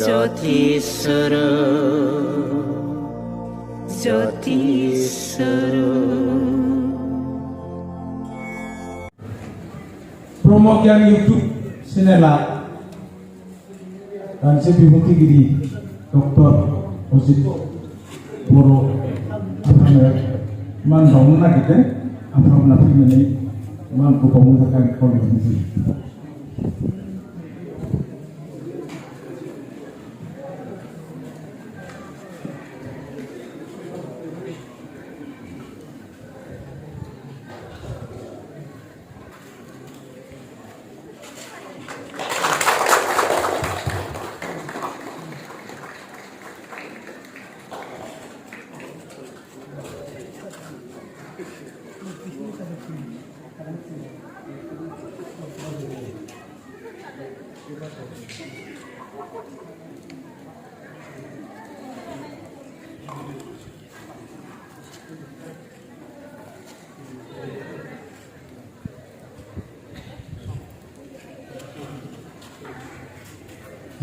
ज्योतिस्वरूप Promogian YouTube channel dan bibuntugiri Dr. Osit Boro apane man dongna kita apam na pimene man ko pamutakan konfirmasi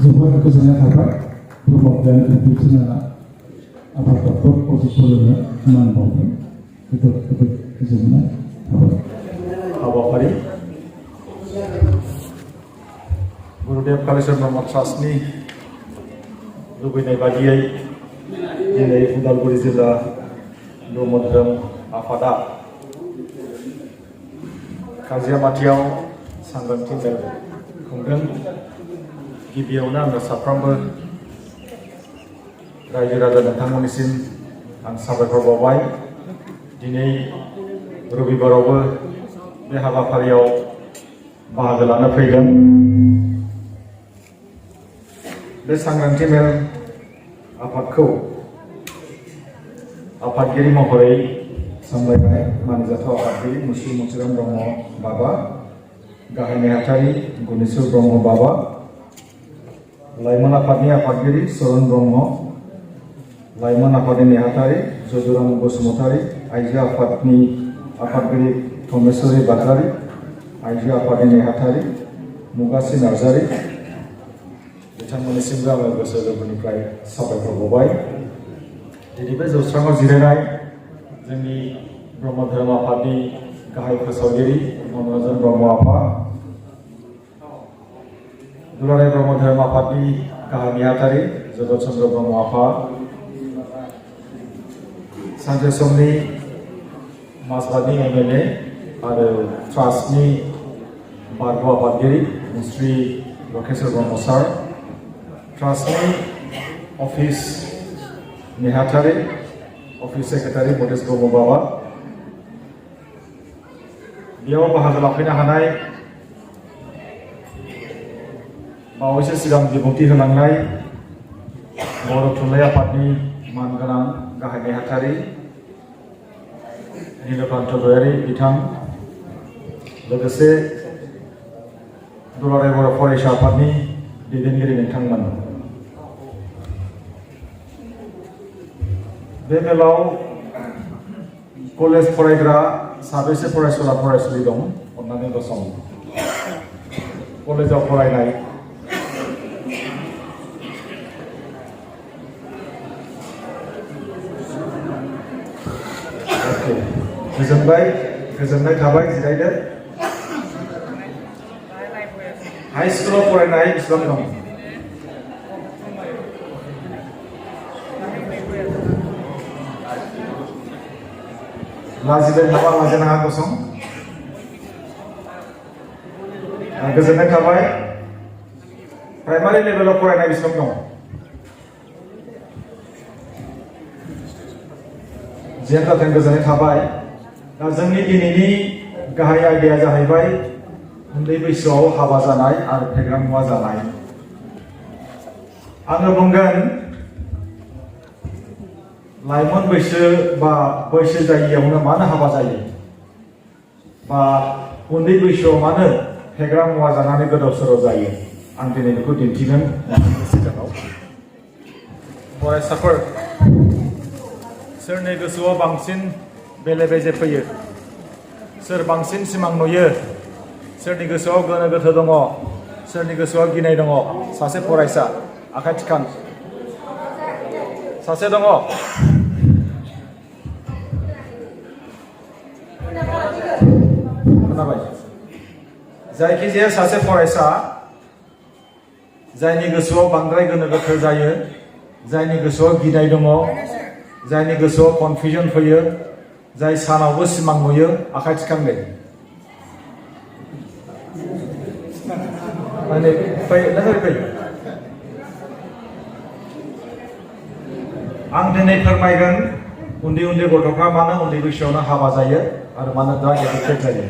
Zobat kesenangan apa? Promogian YouTube channel apa Dr. Osit Boro man dongna betul kesenangan apa hari Gurudev Kalisar Brahma Trustni lubinai bagiai dinai Udalguri Jilla Brahma Dhram Afada Kazia Matiau Sanggan Timel Kunggan गिबियावनो आङो साफ्रोमबो रायजो राजा नोंथांमोननिसिम आं साबायखर बावबाय दिनै रबिबारावबो बे हाबाफारियाव बाहागो लानो फैदों बे सांग्रांथि मेल आफादखौ आफादगिरि महरै सामलायनाय मानिजाथाव आफादगिरि मुस्रि मथिराम ब्रह्म बाबा गाहाय नेहाथारि गुनेश्वर ब्रह्म बाबा लाइमोन आफादनि आफादगिरि सरन ब्रह्म लाइमोन आफादनि नेहाथारि जजुराम बसुमतारी आइजो आफादनि आफादगिरि थमेश्वरी बाग्लारी आइजो आफादनि नेहाथारि मुगासि नार्जारी बिथांमोननिसिमबो आङो गोसो गोरबोनिफ्राय साबायखर बावबाय दिनै बे जौस्राङाव जिरायनाय जोंनि ब्रह्म धोरोम आफादनि गाहाय फोसावगिरि मनरन्जन ब्रह्म आफा दुलाराय ब्रह्म धोरोम आफादनि गाहाय नेहाथारि जगत चन्द्र ब्रह्म आफा सानसे समनि माजबादनि एमएलए आरो ट्रास्टनि बारग' आफादगिरि मुस्रि लकेश्वर ब्रह्म सार ट्रास्टनि अफिस नेहाथारि अफिस सेक्रेटारि मदेस ब्रह्म बाबा बेयाव बाहागो लाफैनो हानाय बावैसो सिगां बिबुंथि होलांनाय बर' थुनलाइ आफादनि मानगोनां गाहाय नेहाथारि नीलकान्त गयारी बिथां लोगोसे दुलाराय बर' फरायसा आफादनि दैदेनगिरि नोंथांमोन बे मेलाव कलेज फरायग्रा साबेसे फरायसुला फरायसुलि दं अन्नानै गसं कलेजाव फरायनाय गोजोननाय थाबाय जिरायदो हाई स्कुलाव फरायनाय बेसेबां दं लाजिदों नामा लाजिनाङा गसं गोजोननाय थाबाय प्राइमारि लेभेलाव फरायनाय बेसेबां दं जेन जाथों गोजोननाय थाबाय दा जोंनि दिनैनि गाहाय आयदाया जाहैबाय उन्दै बैसोआव हाबा जानाय आरो फेग्रा मुवा जानाय आङो बुंगोन लाइमोन बैसो बा बैसो जायियावनो मानो हाबा जायो बा उन्दै बैसोआव मानो फेग्रा मुवा जानानै गोदाव सोराव जायो आं दिनै बेखौ दिन्थिगोन सिगाङाव फरायसाफोर सोरनि गोसोआव बांसिन बेले बेजे फैयो सोर बांसिन सिमां नुयो सोरनि गोसोआव गोनो गोथो दङ सोरनि गोसोआव गिनाय दङ सासे फरायसा आखाइ थिखां सासे दङ खोनाबाय जायखिजाया सासे फरायसा जायनि गोसोआव बांद्राय गोनो गोथो जायो जायनि गोसोआव गिनाय दङ जायनि गोसोआव कनफिउजन फैयो जाय सानावबो सिमां नुयो आखाइ थिखांदे माने फै नों ओरै फै आं दिनै फोरमायगोन उन्दै उन्दै गथ'फ्रा मानो उन्दै बैसोआवनो हाबा जायो आरो मानो ड्राग एडिक्टेड जायो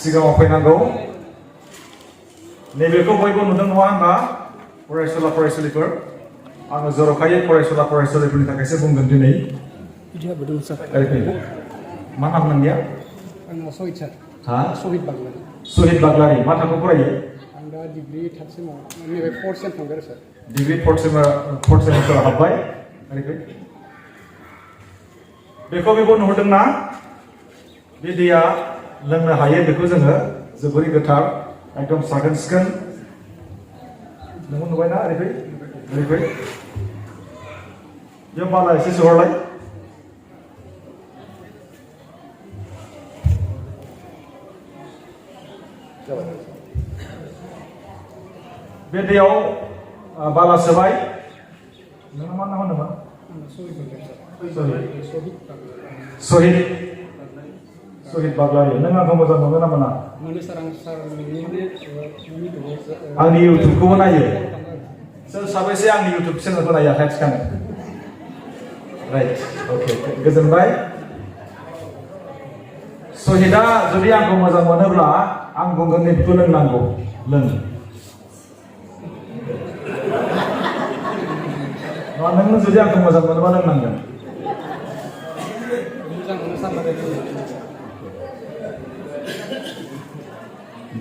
सिगाङाव फैनांगौ नैबेखौ बयबो नुदों नङा होनबा फरायसुला फरायसुलिफोर आङो जर'खायै फरायसुला फरायसुलिफोरनि थाखायसो बुंगोन दिनै मा नाम नोंनिया सहिद सार हा सहिद बाग्लारि सहिद बाग्लारि मा थाखोआव फरायो आं दा डिग्री थार्ड सेमाव नैबे फोर्थ सेम थांगोन सार डिग्री फोर्थ सेमिस्टाराव हाबबाय ओरैहाय बेखौ बेबो नुहुरदोंना बे दैया लोंनो हायो बेखौ जोङो जोबोरै गोथार एकदम साखोन सिखोन नोंबो नुबायना ओरैहाय बेयाव बाला एसे सोहरलाय बे दैयाव बाला सोबाय नोंना मा नाम होनदोंमोन सहिद बाग्लारि नों आंखौ मोजां मोनो ना मोना आंनि इउटुबखौबो नायो सोर साबैसे आंनि इउटुब चेनेलखौ नायो आखाइ थिखाङो राइट अके गोजोनबाय सहिदा जुदि आंखौ मोजां मोनोब्ला आं बुंगोन नैबेखौ लोंनांगौ लों नों जुदि आंखौ मोजां मोनोबा लोंनांगोन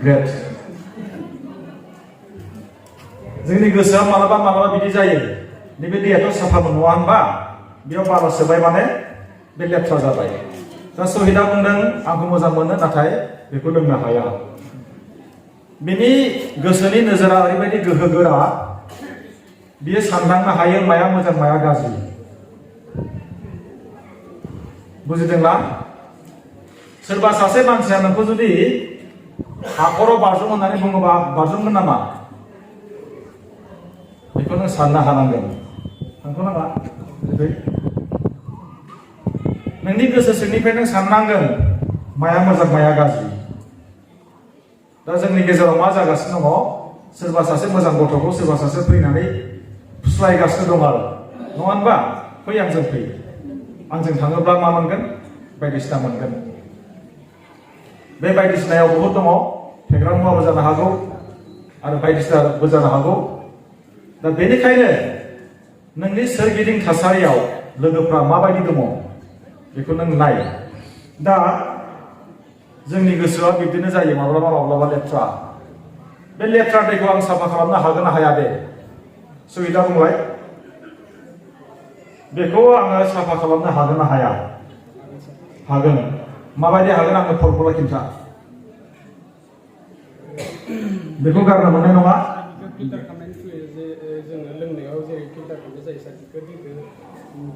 ग्रेट जोंनि गोसोआ मालाबा मालाबा बिदि जायो नैबे दैयाथ' साफामोन नङा होनबा बेयाव बाला सोबाय माने बे लेथ्रा जाबाय दा सहिदा बुंदों आंखौ मोजां मोनो नाथाय बेखौ लोंनो हाया बिनि गोसोनि नोजोरा ओरैबायदि गोहो गोरा बियो सानदांनो हायो माया मोजां माया गाज्रि बुजिदोंना सोरबा सासे मानसिया नोंखौ जुदि हाखराव बाज्रुम होननानै बुङोबा बाज्रुमगोन नामा बेखौ नों साननो हानांगोन नंगौ नामा नोंनि गोसो सिंनिफ्राय नों साननांगोन माया मोजां माया गाज्रि दा जोंनि गेजेराव मा जागासिनो दङ सोरबा सासे मोजां गथ'खौ सोरबा सासे फैनानै फुस्लायगासिनो दं आरो नङा होनबा फै आंजों फै आंजों थाङोब्ला मा मोनगोन बायदिसिना मोनगोन बे बायदिसिनायाव बहुद दङ फेग्रा मुवाबो जानो हागौ आरो बायदिसिनाबो जानो हागौ दा बेनिखायनो नोंनि सोरगिदिं थासारियाव लोगोफ्रा माबायदि दङ बेखौ नों नाय दा जोंनि गोसोआ बिब्दिनो जायो माब्लाबा लेथ्रा बे लेथ्रा दैखौ आं साफा खालामनो हागोन ना हाया दे सहिदा बुंलाय बेखौ आङो साफा खालामनो हागोन ना हाया हागोन माबायदि हागोन आंनो फर्मुला खिन्था बेखौ गारनो मोननाय नङा फिल्टार खालामनायनि फैयो जे जोङो लोंनायाव जेरै फिल्टार खालामनाय जायो सार दैखौ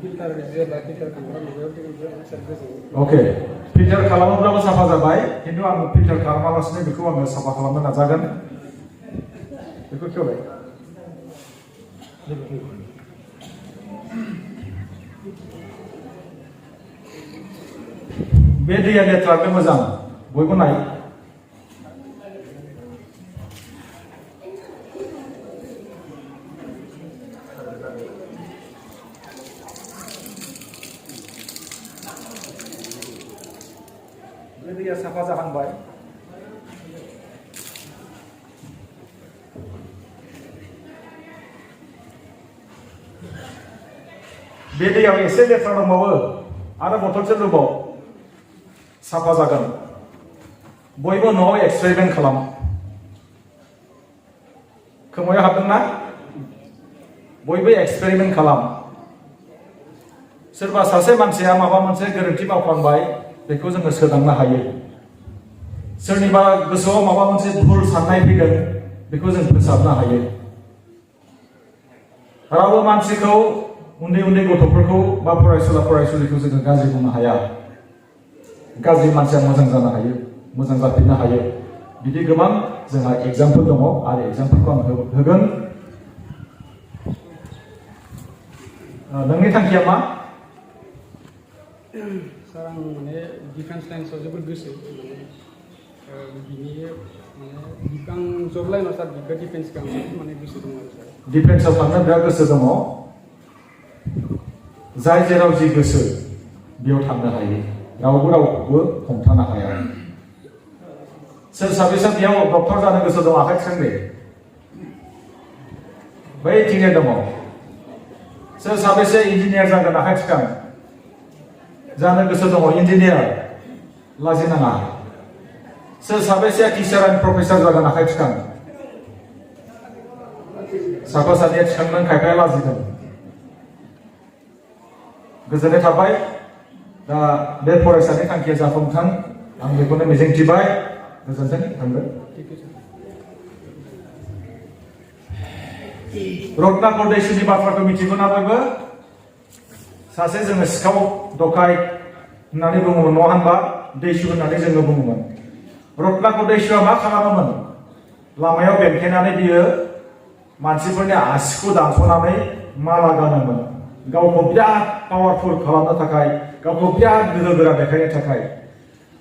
फिल्टार जेब्ला फिल्टार खालामोब्ला अके फिल्टार खालामोब्लाबो साफा जाबाय खिन्थु आं फिल्टार खालामालासिनो बेखौ आङो साफा खालामनो नाजागोन बेखौ खेवबाय बे दैया लेथ्रा बे मोजां बयबो नाय बे दैया साफा जाहांबाय बे दैयाव एसे लेथ्रा दंबावो आरो बथलसे लुबाव साफा जागोन बयबो न'आव एक्सपेरिमेन्ट खालाम खोमायाव हाबदोंना बयबो एक्सपेरिमेन्ट खालाम सोरबा सासे मानसिया माबा मोनसे गोरोन्थि मावफ्लांबाय बेखौ जोङो सोदांनो हायो सोरनिबा गोसोआव माबा मोनसे भुल साननाय फैदों बेखौ जों फोसाबनो हायो रावबो मानसिखौ उन्दै उन्दै गथ'फोरखौ बा फरायसुला फरायसुलिखौ जोङो गाज्रि बुंनो हाया गाज्रि मानसिया मोजां जानो हायो मोजां जाफिननो हायो बिदि गोबां जोंहा एग्जामपोल दङ आरो एग्जामपोलखौ आं होगोन नोंनि थांखिया मा सार आं माने डिफेन्स लाइन्सआव जोबोद गोसो बिनि माने आं जब लाइनाव सार बिखौ डिफेन्सखौ आं माने गोसो दङ आरो सार डिफेन्सआव थांनो बिराद गोसो दङ जाय जेराव जि गोसो बेयाव थांनो हायो रावबो रावखौबो हमथानो हाया सोर साबेसे बेयाव डक्टर जानो गोसो दं आखाइ थिखांदे बै थिंजाय दङ सोर साबेसे इन्जिनियार जागोन आखाइ थिखां जानो गोसो दङ इन्जिनियार लाजिनाङा सोर साबेसे टिचार एन्ड प्रफेसर जागोन आखाइ थिखां साफा सानैया थिखांदों खायफाया लाजिदों गोजोननाय थाबाय दा बे फरायसानि थांखिया जाफुंथों आं बेखौनो मिजिंथिबाय गोजोन्थों थांगोन रत्नाकर दैसुनि बाथ्राखौ मिथिगौना बयबो सासे जोङो सिखाव दखाय होननानै बुङोमोन नङा होनबा दैसु होननानै जोङो बुङोमोन रत्नाकर दैसुआ मा खालामोमोन लामायाव बेंथेनानै बियो मानसिफोरनि आसिखौ दानस'नानै माला गानोमोन गावखौ बिराद पावारफुल खालामनो थाखाय गावखौ बिराद गोहो गोरा देखायनो थाखाय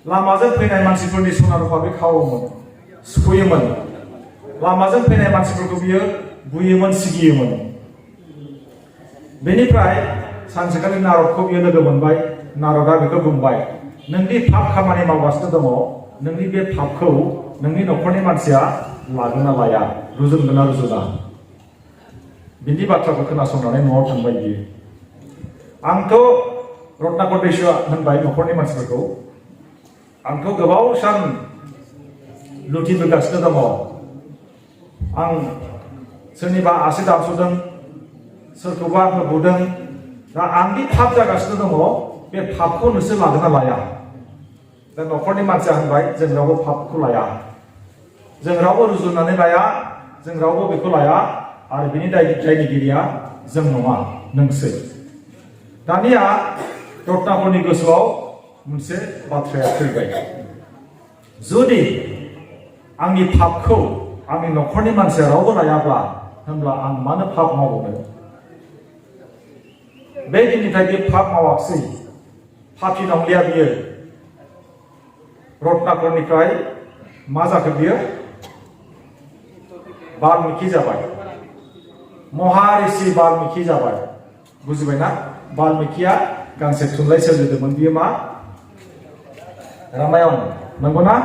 लामाजों फैनाय मानसिफोरनि सना रुफा बे खावोमोन सुख'योमोन लामाजों फैनाय मानसिफोरखौ बियो बुयोमोन सिगियोमोन बेनिफ्राय सानसेखालि नारदखौ बियो लोगो मोनबाय नारदआ बेखौ बुंबाय नोंनि पाप खामानि मावगासिनो दङ नोंनि बे पापखौ नोंनि न'खरनि मानसिया लागोन ना लाया रुजुनगोन ना रुजुना बिनि बाथ्राखौ खोनासंनानै न'आव थांबाय बियो आंथ' रत्नाकर दैसुआ होनबाय न'खरनि मानसिफोरखौ आंथ' गोबाव सान लुथिबोगासिनो दङ आं सोरनिबा आसि दानस'दों सोरखौबा आंनो बुदों दा आंनि पाप जागासिनो दङ बे पापखौ नोंसोर लागोन ना लाया दा न'खरनि मानसिया होनबाय जों रावबो पापखौ लाया जों रावबो रुजुनानै लाया जों रावबो बेखौ लाया आरो बिनि दायनिगिरिया जों नङा नोंसो दानिया रत्नाकरनि गोसोआव मोनसे बाथ्राया फैबाय जुदि आंनि पापखौ आंनि न'खरनि मानसिया रावबो लायाब्ला होनब्ला आं मानो पाप मावबावनो बे दिननिफ्राय बे पाप मावाखिसै पापि नंलिया बियो रत्नाकरनिफ्राय मा जाखो बियो बाल्मिकि जाबाय महारिषि बाल्मिकि जाबाय बुजिबायना बाल्मिकिया गांसे थुनलाइ सोरजिदोंमोन बियो मा रामायण नंगौना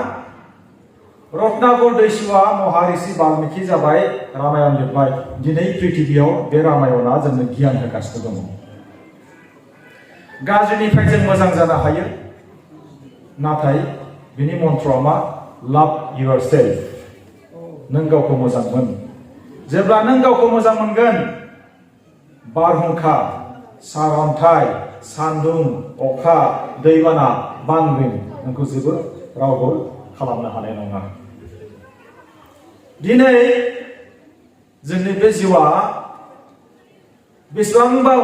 रत्नाकर दैसुआ महारिषि बाल्मिकि जाबाय रामायण लिरबाय दिनै पृथिबियाव बे रामायणआ जोंनो गियान होगासिनो दङ गाज्रिनिफ्राय जों मोजां जानो हायो नाथाय बिनि मन्त्रआ मा लाभ योरसेल्फ नों गावखौ मोजां मोन जेब्ला नों गावखौ मोजां मोनगोन बारहुंखा सारअन्थाइ सान्दुं अखा दैबाना बांग्रिं नोंखौ जेबो रावबो खालामनो हानाय नङा दिनै जोंनि बे जिउआ बेसेबांबा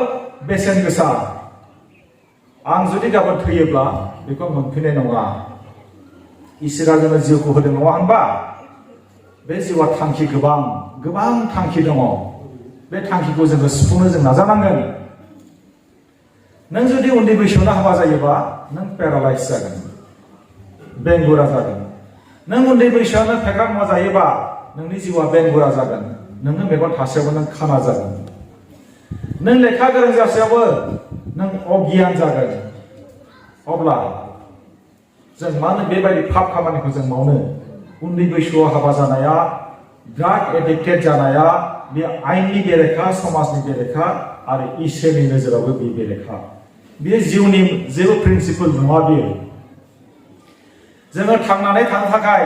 बेसेन गोसा आं जुदि गाबोन थैयोब्ला बेखौ मोनफिननाय नङा इसोरा जोंनो जिउखौ होदों नङा होनबा बे जिउआ थांखि गोबां थांखि दङ बे थांखिखौ जोङो सुफुंनो जों नाजानांगोन नों जुदि उन्दै बैसोआवनो हाबा जायोबा नों पेरालाइज जागोन बेंगुरा जागोन नों उन्दै बैसोआवनो फेग्रा मुवा जायोबा नोंनि जिउआ बेंगुरा जागोन नोंनो मेगन थासेयावबो नों खाना जागोन नों लेखा गोरों जासेयावबो नों अगियान जागोन अब्ला जों मानो बेबायदि पाप खामानिखौ जों मावनो उन्दै बैसोआव हाबा जानाया ड्राग एडिक्टेड जानाया बे आयेननि बेरेखा समाजनि बेरेखा आरो इसोरनि नोजोरावबो बे बेरेखा बेयो जिउनि जेबो प्रिन्सिपल नङा बियो जोङो थांनानै थानो थाखाय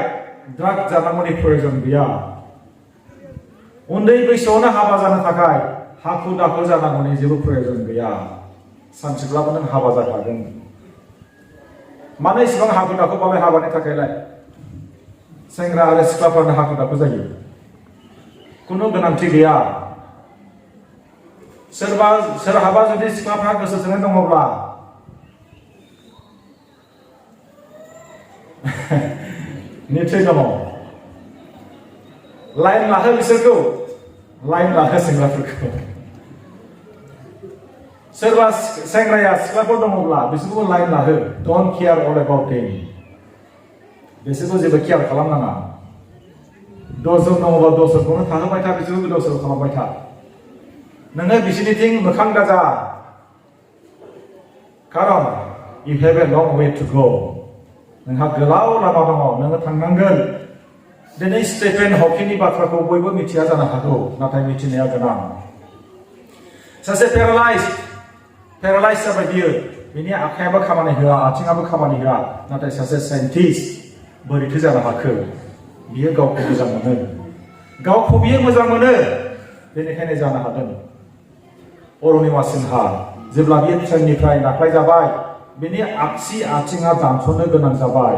ड्राग जानांगौनि प्रयोजन गैया उन्दै बैसोआवनो हाबा जानो थाखाय हाखु दाखु जानांगौनि जेबो प्रयोजन गैया सानसेब्लाबो नों हाबा जाखागोन मानो इसेबां हाखु दाखु बालाय हाबानि थाखायलाय सेंग्रा आरो सिख्लाफ्रानो हाखु दाखु जायो कुनु गोनांथि गैया सोरहाबा जुदि सिख्लाफ्रा गोसो थोनाय दङब्ला निश्चय दङ लाइन लाहो बिसोरखौ लाइन लाहो सेंग्राफोरखौ सोरबा सेंग्राया सिख्लाफोर दङब्ला बिसोरखौ लाइन लाहो don't care all about them बिसोरखौ जेबो केयार खालामनाङा दसजन दङबा दसजनखौनो थाहोबाय था बिसोरखौ गोदाव सोराव खालामबाय था नोङो बिसोरनिथिं मोखां दाजा खारन you have a long way to go नोंहा गोलाव लामा दङ नोङो थांनांगोन दिनै स्टेफेन हकिंनि बाथ्राखौ बयबो मिथिया जानो हागौ नाथाय मिथिनाया गोनां सासे पेरालाइज जाबाय बियो बिनि आखायाबो खामानि होआ आथिङाबो खामानि होआ नाथाय सासे साइन्टिस्ट बोरैथो जानो हाखो बियो गावखौ मोजां मोनो गावखौ बियो मोजां मोनो बेनिखायनो जानो हादों अरुणिमा सिन्हा जेब्ला बियो ट्रेननिफ्राय नाख्लाय जाबाय बिनि आगसि आथिङा दानस'नो गोनां जाबाय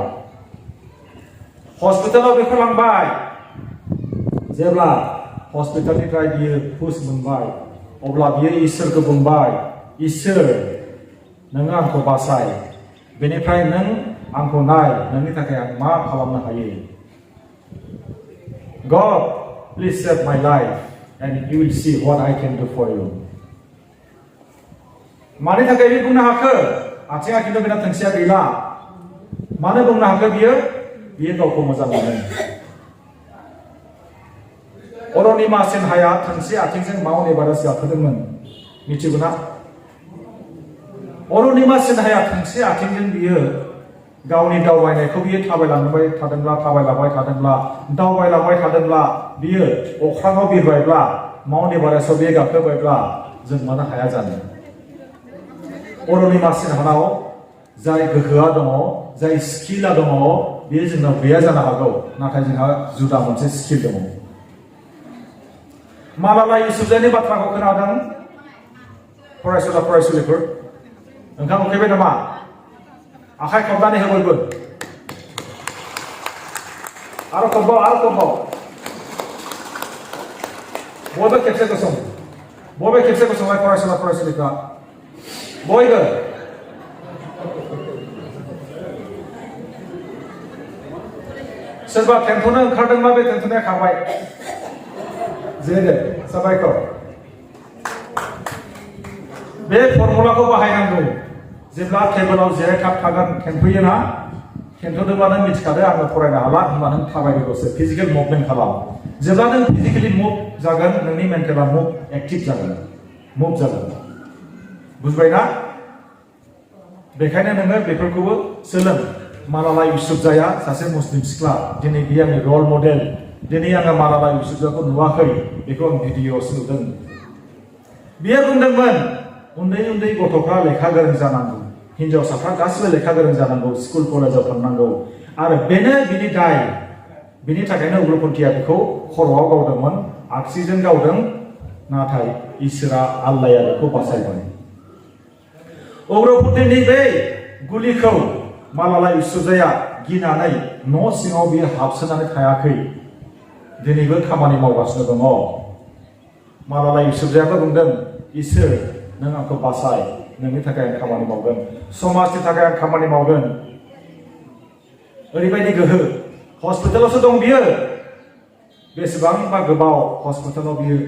हस्पिटालाव बेखौ लांबाय जेब्ला हस्पिटालनिफ्राय बियो हुस मोनबाय अब्ला बियो इसोरखौ बुंबाय इसोर नोङो आंखौ बासाय बेनिफ्राय नों आंखौ नाय नोंनि थाखाय आं मा खालामनो हायो God please save my life and you will see what I can do for you मानि थाखाय बे बुंनो हाखो आथिङा खिन्थु बेना थोंसेया गैला मानो बुंनो हाखो बियो गावखौ मोजां मोनो अरुणिमा सिन्हाया थोंसे आथिंजों माउन्ट एभारेस्ट गाखोदोंमोन मिथिगौ ना अरुणिमा सिन्हाया थोंसे आथिंजों बियो गावनि दावबायनायखौ बियो थाबायलांबाय थादोंब्ला बियो अख्राङाव बिरबायब्ला माउन्ट एभारेस्टआव बियो गाखोबायब्ला जों मानो हाया जानो अरुणिमा सिन्हानाव जाय गोहोआ दङ जाय स्किला दङ बेयो जोंनाव गैया जानो हागौ नाथाय जोंहा जुदा मोनसे स्किल दङ मालाला इउसुफजाइनि बाथ्राखौ खोनादों फरायसुलिफोर ओंखाम उखैबाय नामा आखाइ खबनानै हो बयबो आरो खबबाव बयबो खेबसे गसंबाय फरायसुलिफ्रा बयबो सोरबा टेन्टनो ओंखारदोंबा बे टेन्टनाया खारबाय जेरै साबायखर बे फर्मुलाखौ बाहायनांगौ जेब्ला टेबोलाव जिरायथाब थागोन खेनफैयोना खेनथ'दोंब्ला नों मिथिखादो आङो फरायनो हाला होनबा नों थाबायदोल'सो फिजिकेल मुभमेन्ट खालाम जेब्ला नों फिजिकेलि मुभ जागोन नोंनि मेन्टेला एक्टिभ जागोन मुभ जागोन बुझबायना बेखायनो नोङो बेफोरखौबो सोलों मालाला इउसुफजाइया सासे मुस्लिम सिख्ला दिनै बियो आंनि रल मडेल दिनै आङो मालाला इउसुफजाइखौ नुवाखै बेखौ आं भिडिअ'आवसो नुदों बियो बुंदोंमोन उन्दै गथ'फ्रा लेखा गोरों जानांगौ हिन्जावसाफ्रा गासिबो लेखा गोरों जानांगौ स्कुल कलेजाव थांनांगौ आरो बेनो बिनि दाय बिनि थाखायनो उग्रपन्थिया बेखौ खर'आव गावदोंमोन आगसिजों गावदों नाथाय इसोरा आल्लाया बेखौ बासायबाय उग्रपन्थिनि बे गुलिखौ मालाला इउसुफजाइया गिनानै न' सिङाव बियो हाबसोनानै थायाखै दिनैबो खामानि मावगासिनो दङ मालाला इउसुफजाइयाबो बुंदों इसोर नों आंखौ बासाय नोंनि थाखाय आं खामानि मावगोन समाजनि थाखाय आं खामानि मावगोन ओरैबायदि गोहो हस्पिटालावसो दं बियो बेसेबांबा गोबाव हस्पिटालाव बियो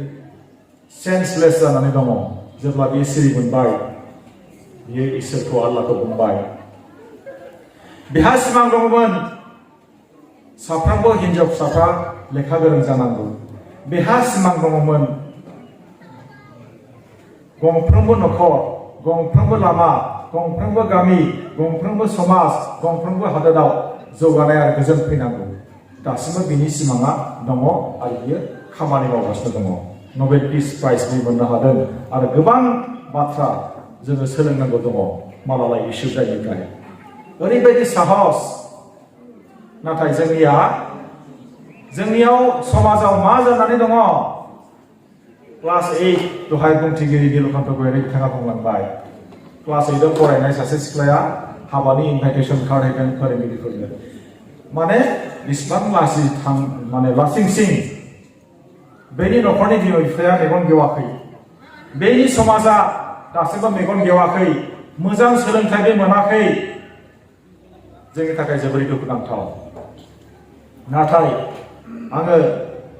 सेन्सलेस जानानै दङ जेब्ला बियो सिरि मोनबाय बियो इसोरखौ आल्लाहखौ बुंबाय बिहा सिमां दङमोन साफ्रोमबो हिन्जावसाफ्रा लेखा गोरों जानांगौ बिहा सिमां दङमोन गंफ्रोमबो न'खर गंफ्रोमबो लामा गंफ्रोमबो गामि गंफ्रोमबो समाज गंफ्रोमबो हादोराव जौगानाय आरो गोजोन फैनांगौ दासिमबो बिनि सिमाङा दङ आरो बियो खामानि मावगासिनो दङ नबेल पिस प्राइजबो मोननो हादों आरो गोबां बाथ्रा जोङो सोलोंनांगौ दङ मालालाय इसु जायनिफ्राय ओरैबायदि साहस नाथाय जोंनियाव समाजाव मा जानानै दङ क्लास 8 दहाय बुंथिगिरि नीलकान्त गयारि बिथाङा बुंलांबाय क्लास 8 आव फरायनाय सासे सिख्लाया हाबानि इनभाइटेसन कार्ड होगोन फोरोंगिरिफोरनो माने बिसिबां लासिंसिं बेनि न'खरनि बिमा बिफाया मेगन गेवाखै बेनि समाजा दासिमबो मेगन गेवाखै मोजां सोलोंथाइबो मोनाखै जोंनि थाखाय जोबोरै दुखुनांथाव नाथाय आङो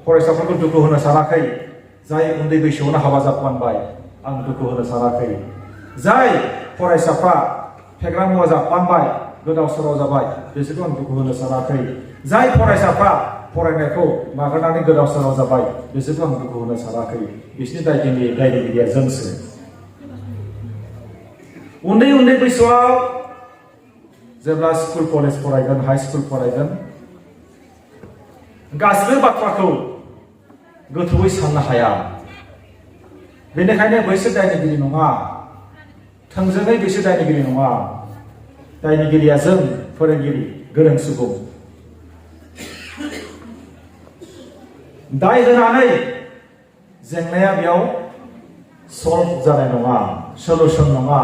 फरायसाफोरखौ दुखु होनो सानाखै जाय उन्दै बैसोआवनो हाबा जाफ्लांबाय आं दुखु होनो सानाखै जाय फरायसाफ्रा फेग्रा मुवा जाफ्लांबाय गोदाव सोराव जाबाय बिसोरखौ आं दुखु होनो सानाखै जाय फरायसाफ्रा फरायनायखौ नागारनानै गोदाव सोराव जाबाय बिसोरखौ आं दुखु होनो सानाखै बिसोरनि दायनिगिरिया जोंसो उन्दै बैसोआव जेब्ला स्कुल कलेज फरायगोन हाई स्कुल फरायगोन गासिबो बाथ्राखौ गोथौयै साननो हाया बेनिखायनो बैसोर दायनिगिरि नङा थोंजोङै बैसोर दायनिगिरि नङा दायनिगिरिया जों फोरोंगिरि गोरों सुबुं दाय होनानै जेंनाया बेयाव सल्भ जानाय नङा सल्युसन नङा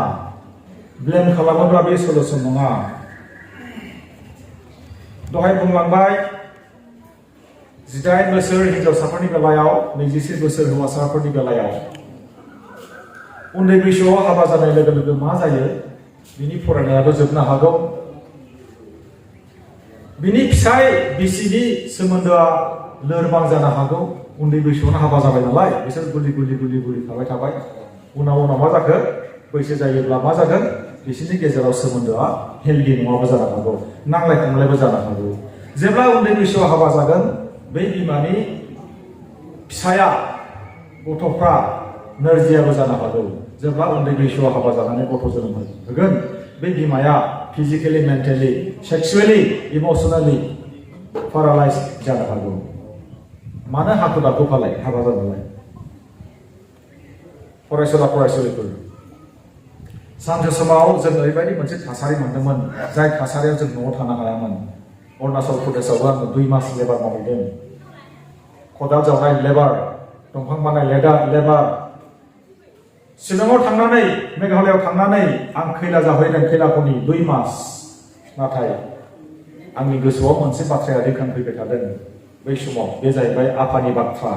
ब्लेम खालामोब्ला बे सल्युसन नङा दहाय बुंलांबाय 18 बोसोर हिनजावसाफोरनि बेलायाव 21 बोसोर हौवासाफोरनि बेलायाव उन्दै बैसोआव हाबा जानाय लोगो लोगो मा जायो बिनि फरायनायाबो जोबनो हागौ बिनि फिसाय बिसिनि सोमोन्दोआ लोरबां जानो हागौ उन्दै बैसोआवनो हाबा जाबाय नालाय बिसोर गुलि थाबाय उनाव मा जाखो बैसो जायोब्ला मा जागोन बिसोरनि गेजेराव सोमोन्दोआ हेल्दी नङाबो जानो हागौ नांलाय खमलायबो जानो हागौ जेब्ला उन्दै बैसोआव हाबा जागोन बै बिमानि फिसाया गथ'फ्रा नोरजियाबो जानो हागौ जेब्ला उन्दै बैसोआव हाबा जानानै गथ' जोनोम होगोन बे बिमाया फिजिकेलि मेन्टेलि सेक्सुवेलि इमोसनेलि पेरालाइज जानो हागौ मानो हाखु दाखु फालाय हाबा जानायलाय फरायसुलिफोर सानसे समाव जों ओरैबायदि मोनसे थासारि मोनदोंमोन जाय थासारियाव जों न'आव थानो हायामोन अरुणाचल प्रदेशआवबो आङो 2 मास लेबार मावहैदों खदाल जावनाय लेबार दंफां बानाय लेबार शिलंआव थांनानै मेघालयआव थांनानै आं खैला जाहैदों खैलाखौनि 2 मास नाथाय आंनि गोसोआव मोनसे बाथ्राया रिखांफैबाय थादों बै समाव बे जाहैबाय आफानि बाथ्रा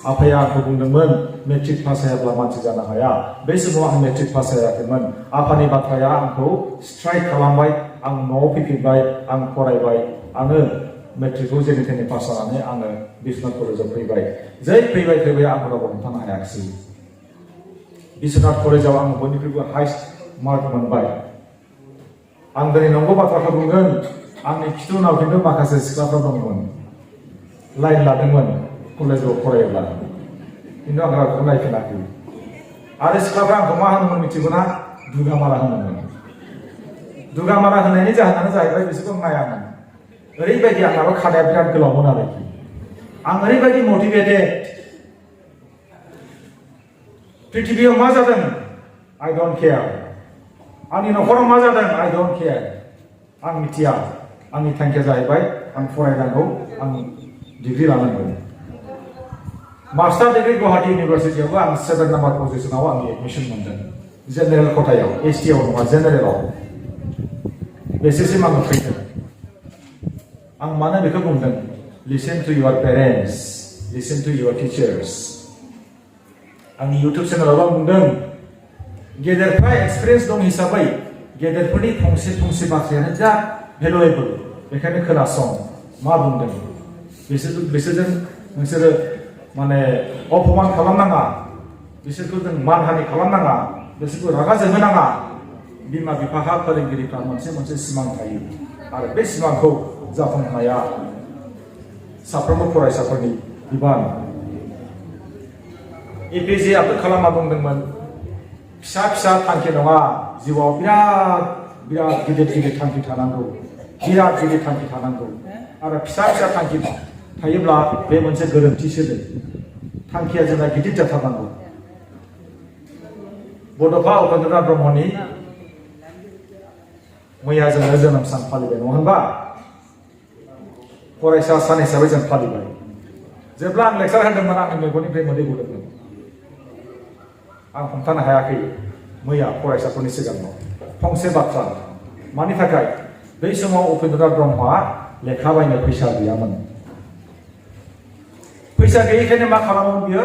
आफाया आंखौ बुंदोंमोन मेट्रिक पास जायाब्ला मानसि जानो हाया बै समाव आं मेट्रिक पास जायाखैमोन आफानि बाथ्राया आंखौ स्ट्राइक खालामबाय आं न'आव फैफिनबाय आं फरायबाय आङो मेट्रिकखौ जेने थेने पास जानानै आङो बिश्वनाथ कलेजाव फैबाय जै फैबाय आं रावबो हमथानो हायाखिसै बिश्वनाथ कलेजाव आं बयनिख्रुइबो हाइस्ट मार्क मोनबाय आं दिनै नंगौ बाथ्राखौ बुंगोन आंनि खिथु उनाव खिन्थु माखासे सिख्लाफोर दंमोन लाइन लादोंमोन कलेजाव फरायोब्ला खिन्थु आं रावखौबो नायफिनाखै आरो सिख्लाफ्रा आंखौ मा होनोमोन मिथिगौना दुगामारा होनोमोन दुगामारा होनायनि जाहोनानो जाहैबाय बिसोरखौ नायामोन ओरैबायदि आंनाबो खानाया बिराद गोलावमोन आरोखि आं ओरैबायदि मटिभेटेड पृथिबियाव मा जादों आइ डोन्ट केयार आंनि न'खराव मा जादों आइ डोन्ट केयार आं मिथिया आंनि थांखिया जाहैबाय आं फरायनांगौ आं डिग्री लानांगौ मास्टार डिग्री गुवाहाटी इउनिभार्सिटियावबो आं 7 नाम्बार पजिशनाव आंनि एडमिशन मोनदों जेनेरेल खथायाव एसटिआव नङा जेनेरेलाव बेसेसिम आङो फैदों आं मानो बेखौ बुंदों listen to your parents listen to your teachers आंनि इउटुब चेनेलाव आं बुंदों गेदेरफ्रा एक्सपिरियेन्स दं हिसाबै गेदेरफोरनि फंसे बाथ्रायानो जा भेलुएबल बेखायनो खोनासं मा बुंदों बिसोरजों नोंसोरो माने अपमान खालामनाङा बिसोरखौ जों मानहानि खालामनाङा बिसोरखौ रागा जोंहोनाङा बिमा बिफाहा फोरोंगिरिफ्रा मोनसे सिमां थायो आरो बे सिमांखौ जाफुंहोनाया साफ्रोमबो फरायसाफोरनि बिबान एपिजे आब्दुल कालामआ बुंदोंमोन फिसा थांखि नङा जिउआव बिराद गिदिर थांखि थानांगौ बिराद गिदिर थांखि थानांगौ आरो फिसा थांखि थायोब्ला बे मोनसे गोरोन्थि सोलो थांखिया जोंना गिदिर जाथारनांगौ बड'फा उपेन्द्रनाथ ब्रह्मनि मैया जोङो जोनोम सान फालिबाय नङा होनबा फरायसा सान हिसाबै जों फालिबाय जेब्ला आं लेक्सार होदोंमोन आंनि मेगननिफ्राय मोदै गदोंमोन आं हमथानो हायाखै मैया फरायसाफोरनि सिगाङाव फंसे बाथ्रा मानि थाखाय बै समाव उपेन्द्रनाथ ब्रह्मआ लेखा बायनो फैसा गैयामोन फैसा गैयैखायनो मा खालामोमोन बियो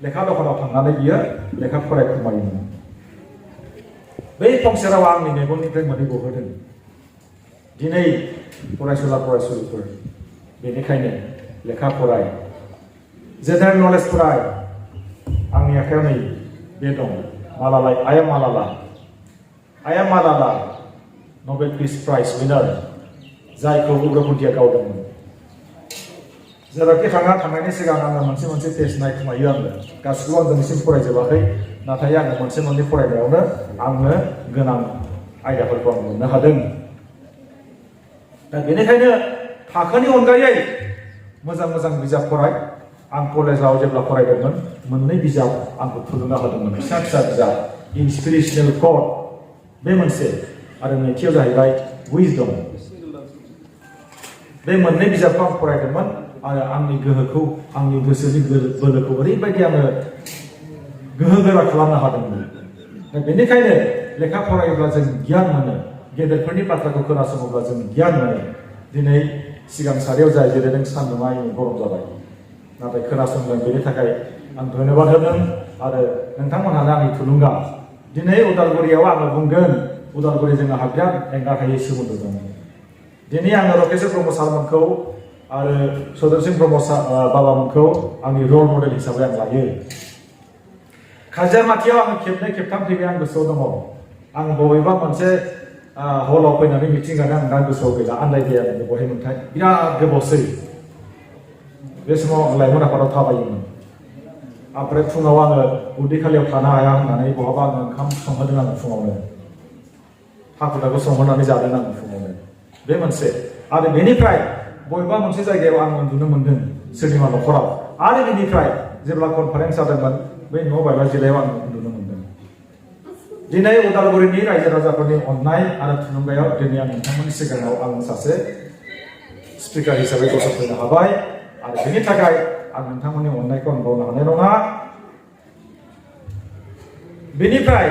लेखा दखानाव थांनानै बियो लेखा फरायखुमायोमोन बै फंसे रावा आंनि मेगननिफ्राय मोदै गहोदों दिनै फरायसुला फरायसुलिफोर बेनिखायनो लेखा फराय जेनेरेल नलेज फराय आंनि आखायाव नै बे दं मालाला आइ एम मालाला नबेल पिस प्राइज विनार जायखौ उग्रपन्थिया गावदोंमोन जेरावखि थांनायनि सिगां आङो मोनसे टेस्ट नायखुमायो आङो गासिखौबो आं दिनैसिम फरायजोबाखै नाथाय आङो मोनसे मोननै फरायनायावनो आंनो गोनां आयदाफोरखौ आं मोननो हादों दा बेनिखायनो थाखोनि अनगायै मोजां बिजाब फराय आं कलेजाव जेब्ला फरायदोंमोन मोननै बिजाब आंखौ थुलुंगा होदोंमोन फिसा बिजाब इन्सपिरेसनेल कोट बे मोनसे आरो नैथियाव जाहैबाय विजडम बे मोननै बिजाबखौ आं फरायदोंमोन आरो आंनि गोहोखौ आंनि गोसोनि बोलोखौ ओरैबायदि आङो गोहो गोरा खालामनो हादोंमोन दा बेनिखायनो लेखा फरायोब्ला जों गियान मोनो गेदेरफोरनि बाथ्राखौ खोनासङोब्ला जों गियान मोनो दिनै सिगां सारियाव जाय जिरायदों सान्दुङा गरम जाबाय नाथाय खोनासंदों बेनि थाखाय आं धन्यबाद होदों आरो नोंथांमोनहानो आंनि थुलुंगा दिनै उदालगुरियाव आङो बुंगोन उदालगुरि जोंहा बिराद एंगारहायै सोमोन्दो दं दिनै आङो रकेश्वर ब्रह्म सारमोनखौ आरो सदरसिं ब्रह्म बाबामोनखौ आंनि रल मडेल हिसाबै आं लायो खाजियामाथियाव आङो खेबनै खेबथाम फैबाय आं गोसोआव दङ आं बबेबा मोनसे हलाव फैनानै मिटिं जानो आं दा गोसोआव गैला आन्दायबाय आरो बहाय मोनथाय बिराद गोबावसै बे समाव लाइमोन आफादाव थाबायोमोन ओमफ्राय फुङाव आङो उदै खालियाव थानो हाया होननानै बहाबा आङो ओंखाम संहोदों आं फुङावनो हाखु दाखु संहोनानै जादों आं फुङावनो बे मोनसे आरो बेनिफ्राय बबेबा मोनसे जायगायाव आं उन्दुनो मोनदों सोरनिबा न'खराव आरो बेनिफ्राय जेब्ला कनफारेन्स जादोंमोन बै न' बायबा जिल्लायाव आं उन्दुनो मोनदों दिनै उदालगुरिनि रायजो राजाफोरनि अननाय आरो थुलुंगायाव दिनै आं नोंथांमोननि सिगाङाव आं सासे स्पिकार हिसाबै गसंफैनो हाबाय आरो बेनि थाखाय आं नोंथांमोननि अननायखौ आं बावनो हानाय नङा बेनिफ्राय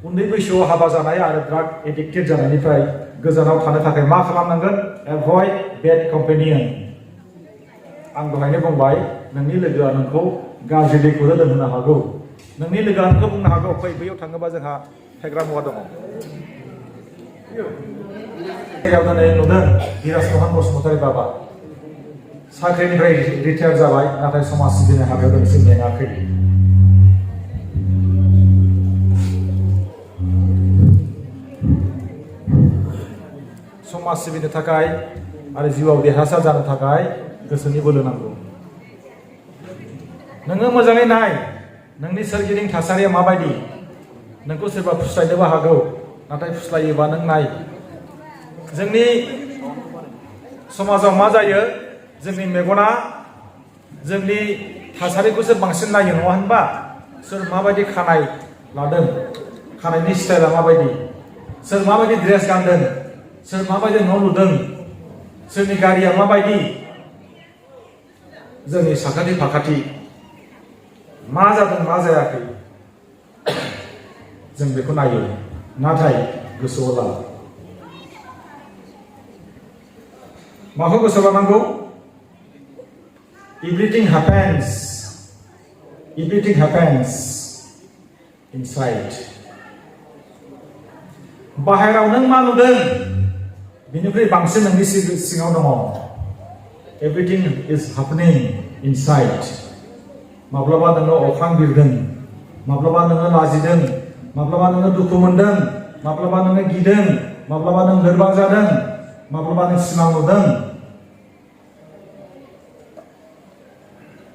उन्दै बैसोआव हाबा जानाय आरो ड्राग एडिक्टेड जानायनिफ्राय गोजानाव थानो थाखाय मा खालामनांगोन एभयड बेड कम्पेनियन आं दहायनो बुंबाय नोंनि लोगोआ नोंखौ गाज्रि दैखौनो लोंहोनो हागौ नोंनि लोगोआ नोंखौ बुंनो हागौ फै बैयाव थाङोबा जोंहा फेग्रा मुवा दङ दिनै नुदों बिराज महन बसुमतारी बाबा साख्रिनिफ्राय रिटायार जाबाय नाथाय समाज सिबिनाय हाबायाव दिनैसिम मेङाखै समाज सिबिनो थाखाय आरो जिउआव देरहासार जानो थाखाय गोसोनि बोलो नांगौ नोङो मोजाङै नाय नोंनि सोरगिदिं थासारिया माबायदि नोंखौ सोरबा फुस्लायनोबो हागौ नाथाय फुस्लायोबा नों नाय जोंनि समाजाव मा जायो जोंनि मेगना जोंनि थासारिखौसो बांसिन नायो नङा होनबा सोर माबायदि खानाय लादों खानायनि स्टाइला माबायदि सोर माबायदि ड्रेस गानदों सोर माबायदि न' लुदों सोरनि गारिया माबायदि जोंनि साखाथि फाखाथि मा जादों मा जायाखै जों बेखौ नायो नाथाय गोसोआव ला माखौ गोसोआव लानांगौ everything happens inside बाहेराव नों मा नुदों बेनिफ्राय बांसिन नोंनि सिङाव दङ everything is happening inside माब्लाबा नोङो अख्रां बिरदों माब्लाबा नोङो लाजिदों माब्लाबा नोङो दुखु मोनदों माब्लाबा नोङो गिदों माब्लाबा नों लोरबां जादों माब्लाबा नों सिमां नुदों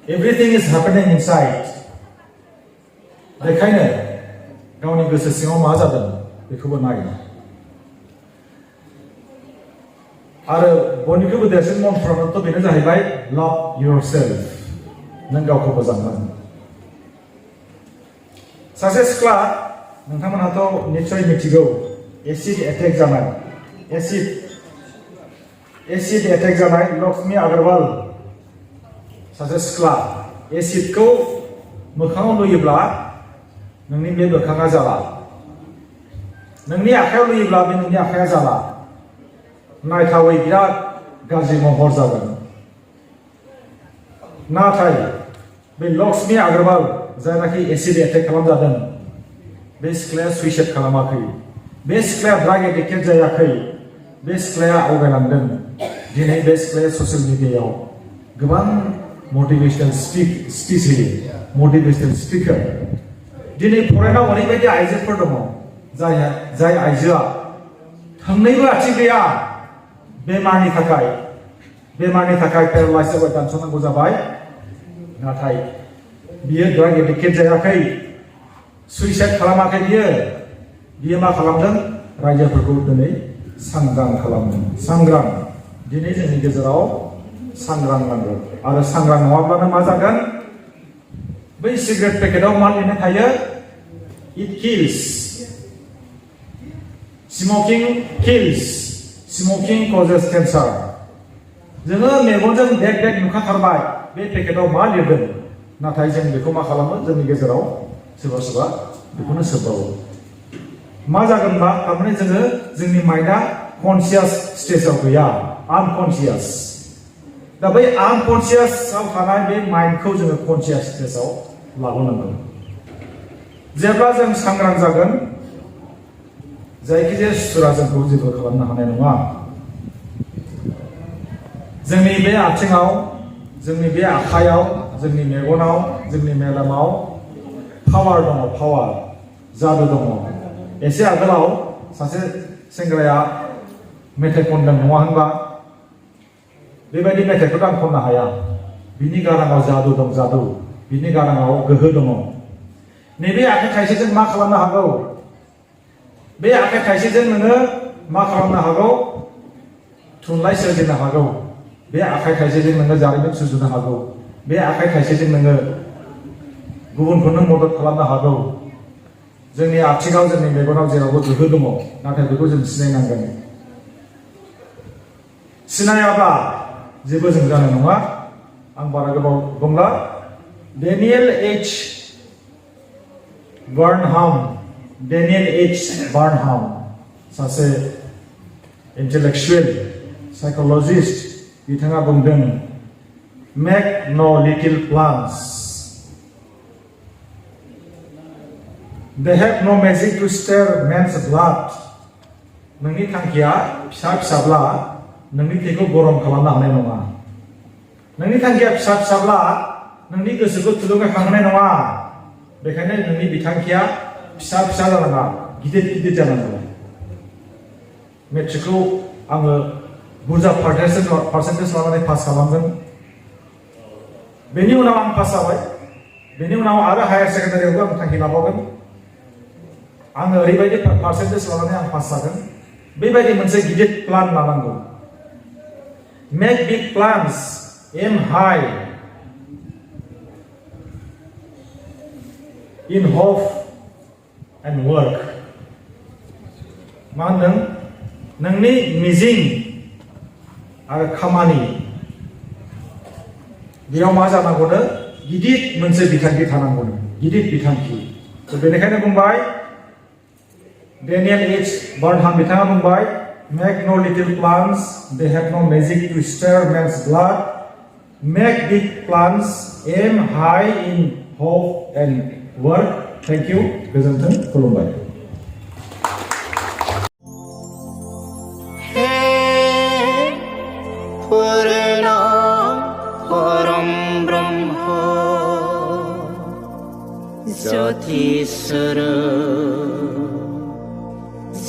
everything is happening inside बेखायनो गावनि गोसो सिङाव मा जादों बेखौबो नाय आरो बयनिख्रुइबो देरसिन मन्त्रआथ' बेनो जाहैबाय love yourself नों गावखौ मोजां मोन सासे सिख्ला नोंथांमोनहाथ' निश्चय मिथिगौ एसिड एटेक जानाय एसिड एटेक जानाय लक्ष्मी अग्रवाल सासे सिख्ला एसिडखौ मोखाङाव लुयोब्ला नोंनि बे मोखाङा जाला नोंनि आखायाव लुयोब्ला बे नोंनि आखाया जाला नायथावै बिराद गाज्रि महर जागोन नाथाय बे लक्ष्मी अग्रवाल जायनाखि एसिड एटेक खालामजादों बे सिख्लाया सुइसाइड खालामाखै बे सिख्लाया ड्राग एडिक्टेड जायाखै बे सिख्लाया आवगायलांदों दिनै बे सिख्लाया ससियेल मिडियायाव गोबां मोटिभेशनल स्पिच होयो मोटिभेशनल स्पिकार दिनै फरायनायाव ओरैबायदि आइजोफोर दङ जाय आइजोआ थोंनैबो आथिं गैया बेमारनि थाखाय पेरालाइज जाबाय दानस'नांगौ जाबाय नाथाय बियो ड्राग एडिक्टेड जायाखै सुइसाइड खालामाखै बियो मा खालामदों रायजोफोरखौ दिनै सांग्रां खालामदों सांग्रां दिनै जोंनि गेजेराव सांग्रां नांगौ आरो सांग्रां नङाब्लानो मा जागोन बै सिगारेट पेकेटआव मा लिरनाय थायो it kills smoking kills smoking causes cancer जोङो मेगनजों देख नुखाथारबाय बे पेकेटआव मा लिरदों नाथाय जों बेखौ मा खालामो जोंनि गेजेराव सोरबा बेखौनो सोबबावो मा जागोन बा थारमाने जोङो जोंनि माइन्डआ कनसियास स्टेजाव गैया आनकनसियास दा बै आनकनसियासआव थानाय बे माइन्डखौ जोङो कनसियास स्टेजाव लाबोनांगोन जेब्ला जों सांग्रां जागोन जायखिजाया सुथुरा जोंखौ जेबो खालामनो हानाय नङा जोंनि बे आथिङाव जोंनि बे आखायाव जोंनि मेगनाव जोंनि मेलेमाव पावार दङ पावार जादु दङ एसे आगोलाव सासे सेंग्राया मेथाइ खनदों नङा होनबा बेबायदि मेथाइखौथ' आं खननो हाया बिनि गाराङाव जादु दं जादु बिनि गाराङाव गोहो दङ नैबे आखाइ थाइसेजों मा खालामनो हागौ बे आखाइ थाइसेजों नोङो मा खालामनो हागौ थुनलाइ सोरजिनो हागौ बे आखाइ थाइसेजों नोङो जारिमिन सुजुनो हागौ बे आखाइ थाइसेजों नोङो गुबुनखौनो मदद खालामनो हागौ जोंनि आथिङाव जोंनि मेगनाव जेरावबो गोहो दङ नाथाय बेखौ जों सिनायनांगोन सिनायाब्ला जेबो जों जानाय नङा आं बारा गोबाव बुंला डेनियेल एच बार्नहाम सासे इन्टेलेक्चुएल साइकोलजिस्ट बिथाङा बुंदों make no little plans They have no magic to stir man's blood. नोंनि थांखिया फिसाब्ला नोंनि थैखौ गरम खालामनो हानाय नङा नोंनि थांखिया फिसाब्ला नोंनि गोसोखौ थुलुंगाखांहोनाय नङा बेखायनो नोंनि बिथांखिया फिसा जानाङा गिदिर जानांगौ मेट्रिकखौ आङो बुरजा पार्सेन्टेज लानानै पास खालामदों बेनि उनाव आं पास जाबाय बेनि उनाव आरो हायार सेकेन्डारियावबो आं थांखि लाबावगोन आङो ओरैबायदि पार्सेन्टेज लानानै आं पास जागोन बेबायदि मोनसे गिदिर प्लान लानांगौ make big plans aim high in hope and work मा होनदों नोंनि मिजिं आरो खामानि बेयाव मा जानांगौनो गिदिर मोनसे बिथांखि थानांगौनो गिदिर बिथांखि बेनिखायनो बुंबाय डेनियेल एच बार्नहाम बिथाङा बुंबाय make no little plans they have no magic to stir men's blood make big plans aim high in hope and work thank you गोजोन्थों खुलुमबाय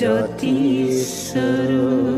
ज्योतिस्वरूप